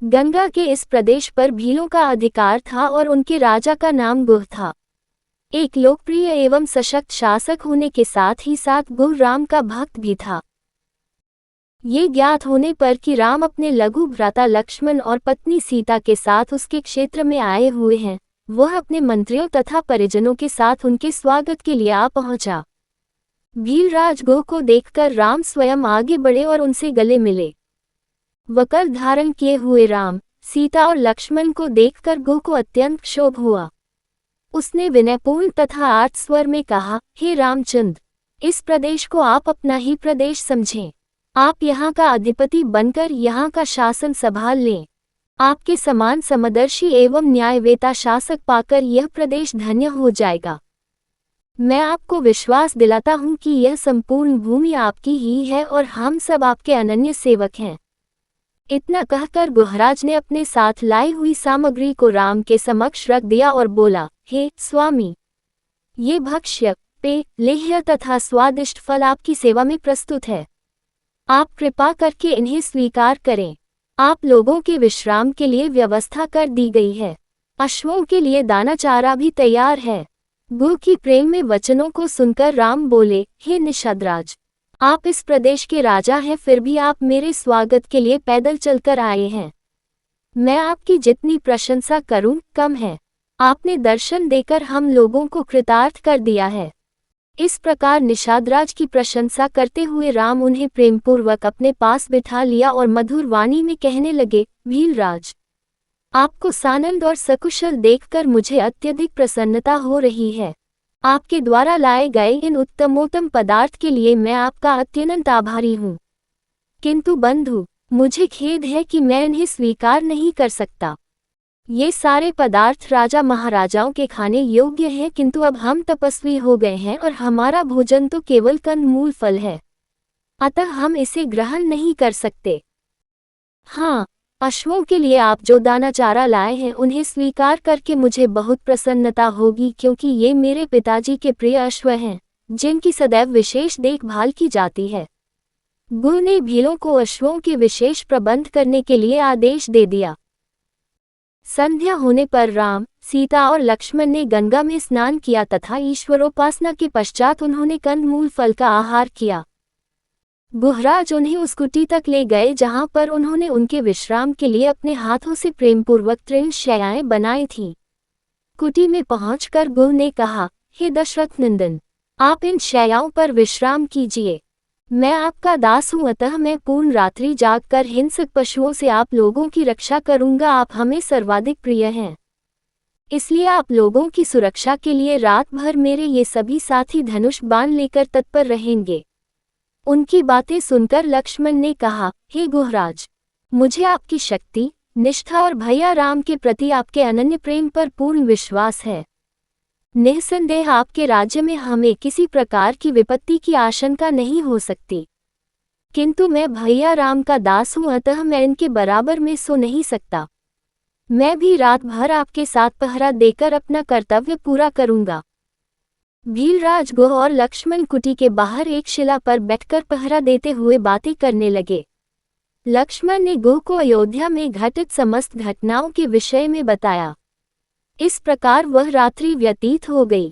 गंगा के इस प्रदेश पर भीलों का अधिकार था और उनके राजा का नाम गुह था। एक लोकप्रिय एवं सशक्त शासक होने के साथ ही साथ गुह राम का भक्त भी था। ये ज्ञात होने पर कि राम अपने लघु भ्राता लक्ष्मण और पत्नी सीता के साथ उसके क्षेत्र में आए हुए हैं, वह अपने मंत्रियों तथा परिजनों के साथ उनके स्वागत के लिए आ पहुंचा। भीलराज गुह को देखकर राम स्वयं आगे बढ़े और उनसे गले मिले। वकर धारण किए हुए राम, सीता और लक्ष्मण को देखकर गुह को अत्यंत क्षोभ हुआ। उसने विनयपूर्ण तथा आर्त स्वर में कहा, हे रामचंद्र, इस प्रदेश को आप अपना ही प्रदेश समझें। आप यहाँ का अधिपति बनकर यहाँ का शासन संभाल लें। आपके समान समदर्शी एवं न्यायवेता शासक पाकर यह प्रदेश धन्य हो जाएगा। मैं आपको विश्वास दिलाता हूँ कि यह संपूर्ण भूमि आपकी ही है और हम सब आपके अनन्य सेवक हैं। इतना कहकर गुहराज ने अपने साथ लाई हुई सामग्री को राम के समक्ष रख दिया और बोला, हे स्वामी, ये भक्ष्य, पेय, लेह्य तथा स्वादिष्ट फल आपकी सेवा में प्रस्तुत है। आप कृपा करके इन्हें स्वीकार करें। आप लोगों के विश्राम के लिए व्यवस्था कर दी गई है। अश्वों के लिए दाना चारा भी तैयार है। गुह की प्रेम में वचनों को सुनकर राम बोले, हे निषादराज, आप इस प्रदेश के राजा हैं, फिर भी आप मेरे स्वागत के लिए पैदल चलकर आए हैं। मैं आपकी जितनी प्रशंसा करूं कम है। आपने दर्शन देकर हम लोगों को कृतार्थ कर दिया है। इस प्रकार निषादराज की प्रशंसा करते हुए राम उन्हें प्रेमपूर्वक अपने पास बिठा लिया और मधुर वाणी में कहने लगे, भीलराज, आपको सानंद और सकुशल देखकर मुझे अत्यधिक प्रसन्नता हो रही है। आपके द्वारा लाए गए इन उत्तमोत्तम पदार्थ के लिए मैं आपका अत्यंत आभारी हूँ। किंतु बंधु, मुझे खेद है कि मैं इन्हें स्वीकार नहीं कर सकता। ये सारे पदार्थ राजा महाराजाओं के खाने योग्य हैं, किंतु अब हम तपस्वी हो गए हैं और हमारा भोजन तो केवल कंदमूल फल है, अतः हम इसे ग्रहण नहीं कर सकते। हाँ, अश्वों के लिए आप जो दाना चारा लाए हैं उन्हें स्वीकार करके मुझे बहुत प्रसन्नता होगी, क्योंकि ये मेरे पिताजी के प्रिय अश्व हैं, जिनकी सदैव विशेष देखभाल की जाती है। गुह ने भीलों को अश्वों के विशेष प्रबंध करने के लिए आदेश दे दिया। संध्या होने पर राम, सीता और लक्ष्मण ने गंगा में स्नान किया तथा ईश्वरोपासना के पश्चात उन्होंने कंदमूल फल का आहार किया। गुहराज उन्हें उस कुटी तक ले गए जहां पर उन्होंने उनके विश्राम के लिए अपने हाथों से प्रेमपूर्वक 3 शैयाएं बनाई थीं। कुटी में पहुंचकर गुह ने कहा, हे दशरथ नंदन, आप इन शैयाओं पर विश्राम कीजिए। मैं आपका दास हूँ, अतः मैं पूर्ण रात्रि जागकर हिंसक पशुओं से आप लोगों की रक्षा करूंगा। आप हमें सर्वाधिक प्रिय हैं, इसलिए आप लोगों की सुरक्षा के लिए रात भर मेरे ये सभी साथी धनुष बाण लेकर तत्पर रहेंगे। उनकी बातें सुनकर लक्ष्मण ने कहा, हे गुहराज, मुझे आपकी शक्ति, निष्ठा और भैया राम के प्रति आपके अनन्य प्रेम पर पूर्ण विश्वास है। निःसंदेह आपके राज्य में हमें किसी प्रकार की विपत्ति की आशंका नहीं हो सकती, किंतु मैं भैया राम का दास हूँ, अतः मैं इनके बराबर में सो नहीं सकता। मैं भी रात भर आपके साथ पहरा देकर अपना कर्तव्य पूरा करूंगा। भीलराज गुह और लक्ष्मण कुटी के बाहर एक शिला पर बैठकर पहरा देते हुए बातें करने लगे। लक्ष्मण ने गुह को अयोध्या में घटित समस्त घटनाओं के विषय में बताया। इस प्रकार वह रात्रि व्यतीत हो गई।